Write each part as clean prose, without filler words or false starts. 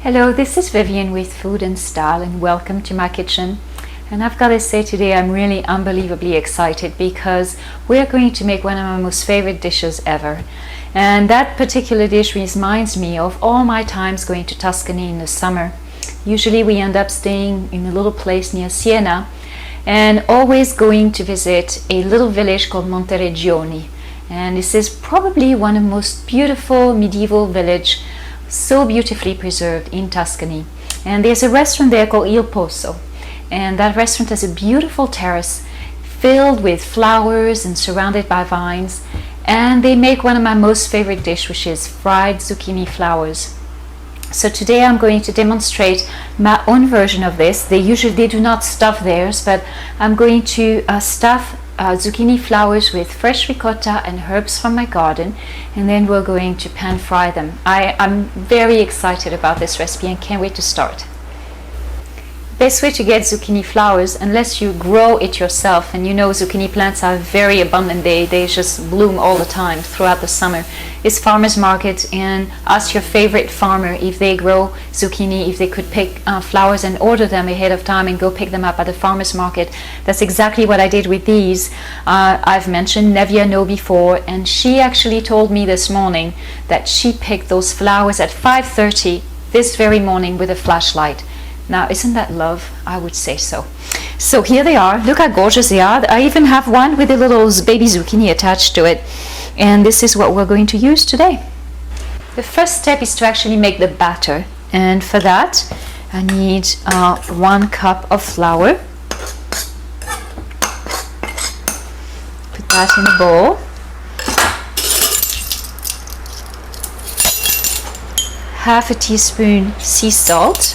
Hello, this is Viviane with Food and Style, and welcome to my kitchen. And I've got to say today I'm really unbelievably excited because we're going to make one of my most favorite dishes ever. And that particular dish reminds me of all my times going to Tuscany in the summer. Usually we end up staying in a little place near Siena and always going to visit a little village called Monteregioni. And this is probably one of the most beautiful medieval villages, so beautifully preserved in Tuscany. And there's a restaurant there called Il Pozo, and that restaurant has a beautiful terrace filled with flowers and surrounded by vines, and they make one of my most favorite dishes, which is fried zucchini flowers. So today I'm going to demonstrate my own version of this. They do not stuff theirs, but I'm going to stuff zucchini flowers with fresh ricotta and herbs from my garden, and then we're going to pan fry them. I'm very excited about this recipe and can't wait to start. Best way to get zucchini flowers, unless you grow it yourself, and you know zucchini plants are very abundant, they just bloom all the time throughout the summer, is farmers market, and ask your favorite farmer if they grow zucchini, if they could pick flowers and order them ahead of time and go pick them up at the farmers market. That's exactly what I did with these. I've mentioned Nevia No before, and she actually told me this morning that she picked those flowers at 5:30 this very morning with a flashlight. Now, isn't that love? I would say so. So here they are. Look how gorgeous they are. I even have one with a little baby zucchini attached to it. And this is what we're going to use today. The first step is to actually make the batter. And for that, I need 1 cup of flour. Put that in a bowl. Half a teaspoon sea salt.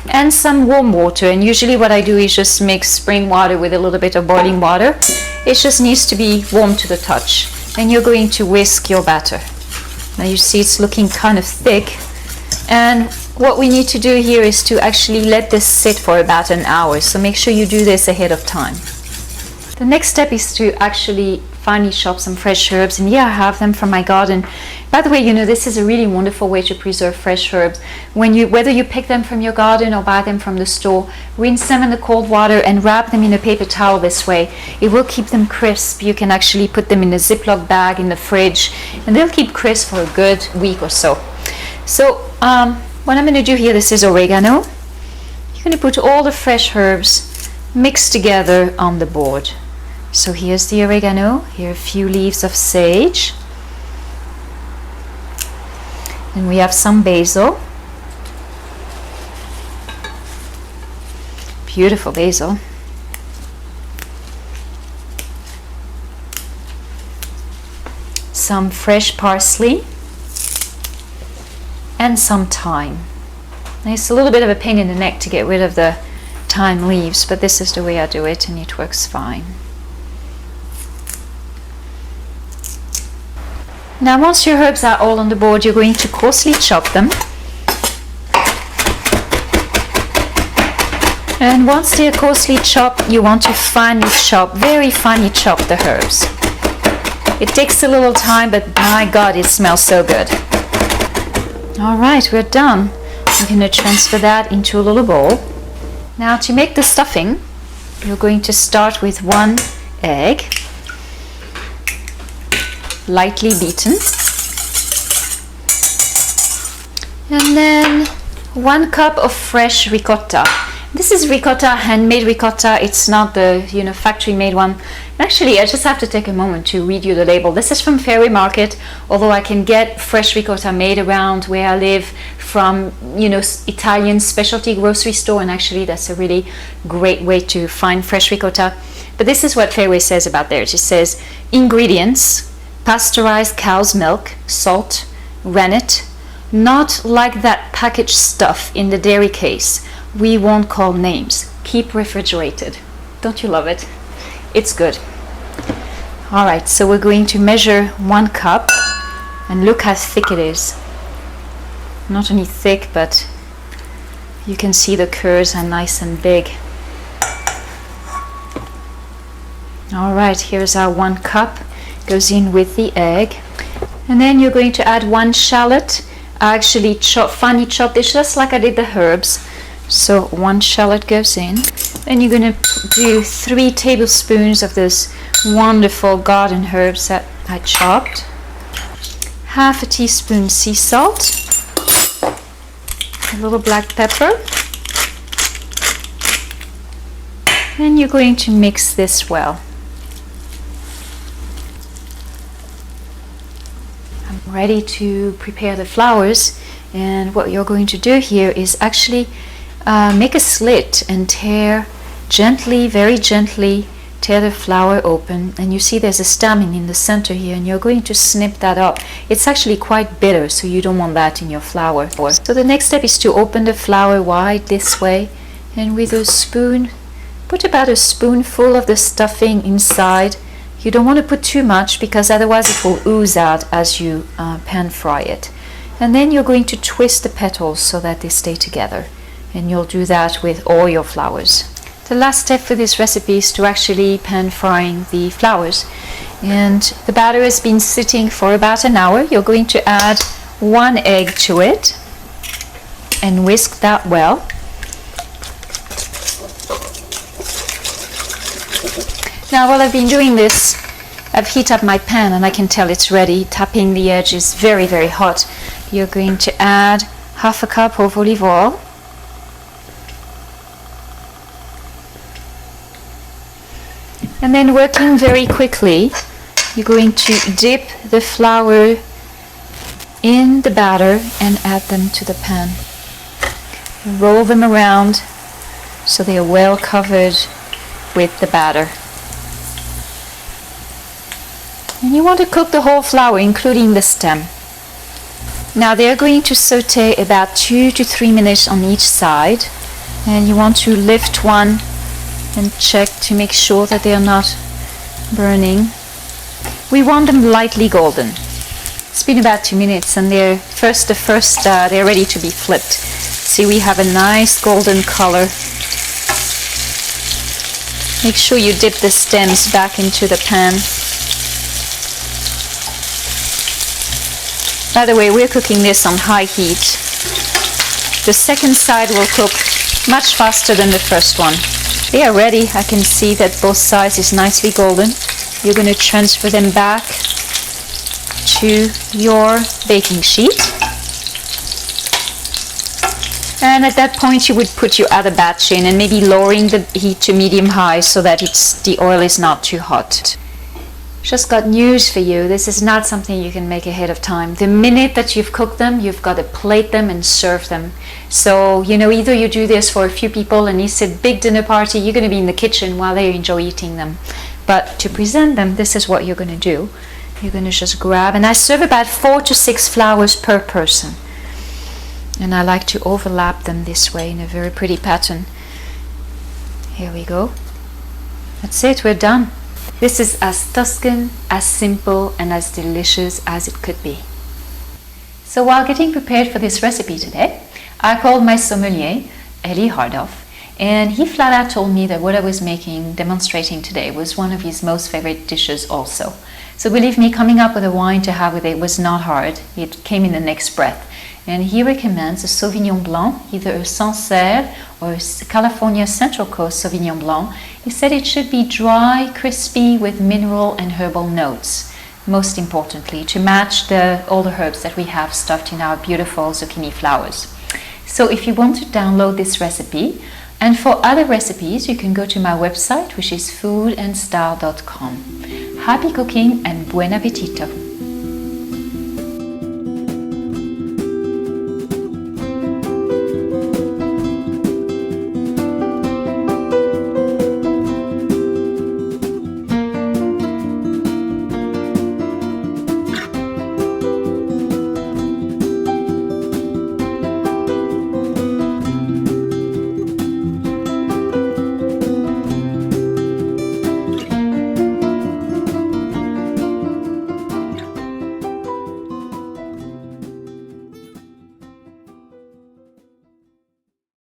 And some warm water, and usually what I do is just mix spring water with a little bit of boiling water. It just needs to be warm to the touch, and you're going to whisk your batter. Now you see it's looking kind of thick, and what we need to do here is to actually let this sit for about an hour, so make sure you do this ahead of time. The next step is to actually finely chop some fresh herbs, and yeah, I have them from my garden. By the way, you know, this is a really wonderful way to preserve fresh herbs. Whether you pick them from your garden or buy them from the store, rinse them in the cold water and wrap them in a paper towel this way. It will keep them crisp. You can actually put them in a Ziploc bag in the fridge, and they'll keep crisp for a good week or so. So what I'm going to do here, this is oregano. You're going to put all the fresh herbs mixed together on the board. So here's the oregano, here are a few leaves of sage, and we have some basil, beautiful basil, some fresh parsley, and some thyme. Now, it's a little bit of a pain in the neck to get rid of the thyme leaves, but this is the way I do it and it works fine. Now, once your herbs are all on the board, you're going to coarsely chop them. And once they're coarsely chopped, you want to very finely chop the herbs. It takes a little time, but my God, it smells so good. All right, we're done. I'm going to transfer that into a little bowl. Now, to make the stuffing, you're going to start with 1 egg. Lightly beaten, and then 1 cup of fresh ricotta. This is ricotta, handmade ricotta. It's not the factory made one. Actually, I just have to take a moment to read you the label. This is from Fairway Market, although I can get fresh ricotta made around where I live from Italian specialty grocery store, and actually that's a really great way to find fresh ricotta. But this is what Fairway says about theirs. It says ingredients: pasteurized cow's milk, salt, rennet, not like that packaged stuff in the dairy case. We won't call names. Keep refrigerated. Don't you love it? It's good. All right, so we're going to measure 1 cup, and look how thick it is. Not only thick, but you can see the curds are nice and big. All right, here's our 1 cup. Goes in with the egg, and then you're going to add 1 shallot. I actually finely chop this just like I did the herbs. So 1 shallot goes in. Then you're going to do 3 tablespoons of this wonderful garden herbs that I chopped. Half a teaspoon sea salt. A little black pepper. And you're going to mix this well. I'm ready to prepare the flowers, and what you're going to do here is actually make a slit and tear gently, very gently, tear the flower open, and you see there's a stamen in the center here, and you're going to snip that up. It's actually quite bitter, so you don't want that in your flower. So the next step is to open the flower wide this way, and with a spoon, put about a spoonful of the stuffing inside. You don't want to put too much because otherwise it will ooze out as you pan fry it. And then you're going to twist the petals so that they stay together, and you'll do that with all your flowers. The last step for this recipe is to actually pan frying the flowers, and the batter has been sitting for about an hour. You're going to add 1 egg to it and whisk that well. Now while I've been doing this, I've heated up my pan and I can tell it's ready. Tapping the edge is very, very hot. You're going to add half a cup of olive oil. And then, working very quickly, you're going to dip the flour in the batter and add them to the pan. Roll them around so they are well covered with the batter. And you want to cook the whole flower, including the stem. Now they're going to saute about 2 to 3 minutes on each side, and you want to lift one and check to make sure that they are not burning. We want them lightly golden. It's been about 2 minutes, and they're ready to be flipped. See, we have a nice golden color. Make sure you dip the stems back into the pan. By the way, we're cooking this on high heat. The second side will cook much faster than the first one. They are ready. I can see that both sides is nicely golden. You're going to transfer them back to your baking sheet. And at that point you would put your other batch in and maybe lowering the heat to medium-high so that the oil is not too hot. Just got news for you. This is not something you can make ahead of time. The minute that you've cooked them, you've got to plate them and serve them. So, either you do this for a few people and it's a big dinner party, you're going to be in the kitchen while they enjoy eating them. But to present them, this is what you're going to do. You're going to just grab, and I serve about 4 to 6 flowers per person. And I like to overlap them this way in a very pretty pattern. Here we go. That's it, we're done. This is as Tuscan, as simple, and as delicious as it could be. So while getting prepared for this recipe today, I called my sommelier, Elie Hardhoff, and he flat out told me that what I was demonstrating today was one of his most favorite dishes also. So believe me, coming up with a wine to have with it was not hard. It came in the next breath. And he recommends a Sauvignon Blanc, either a Sancerre or a California Central Coast Sauvignon Blanc. He said it should be dry, crispy, with mineral and herbal notes. Most importantly, to match all the herbs that we have stuffed in our beautiful zucchini flowers. So if you want to download this recipe, and for other recipes, you can go to my website, which is foodandstyle.com. Happy cooking and buen appetito!